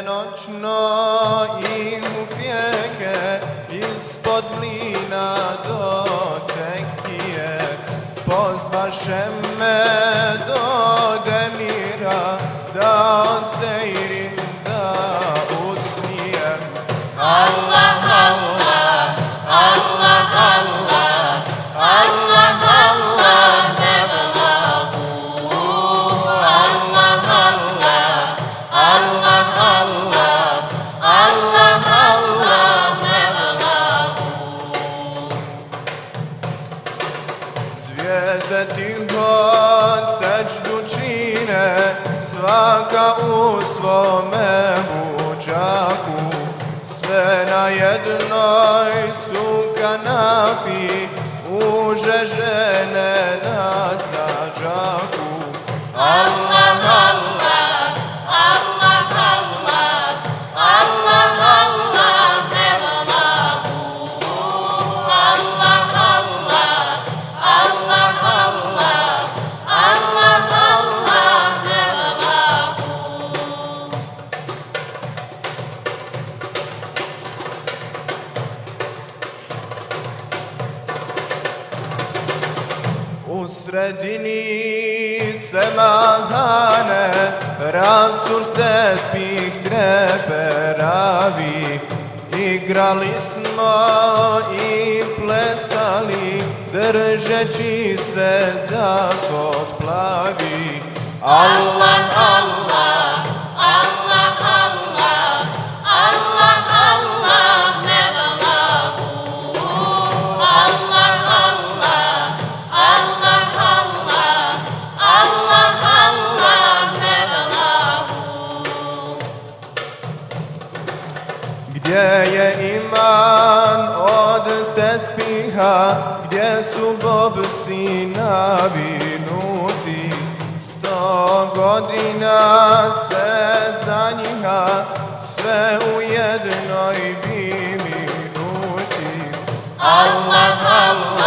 noćno ih upijeke, ispod mlina do tekije. Pozvaše me do Demira, da odsejrim, da usnijem. Allah, Allah, Allah, Allah, Allah, Allah, Mevlahu. Allah, Allah, Allah, Allah, Allah, Allah, Mevlahu. Zvijezde tiho sećdu čine, svaka u svome buđaku. Sve na jednoj su kanafi, uže žene na sađaku. Allah, Allah, Allah, Allah, Allah, Allah, Mevlahu. Allah, Allah, Allah, Allah, Allah, Allah, Mevlahu. U sredini semahane, rasur tespih treperavi. Igrali smo i plesali, držeći se za svod plavi. Allah, Allah, Allah, Allah, Allah, Allah, Mevlahu. Allah, Allah, Allah, Allah, Allah, Allah, Mevlahu. Gdje je iman od tespiha, gdje su bobci navinuti? 100 godina se za njiha, sve u jednoj bi minuti. Allah, Allah.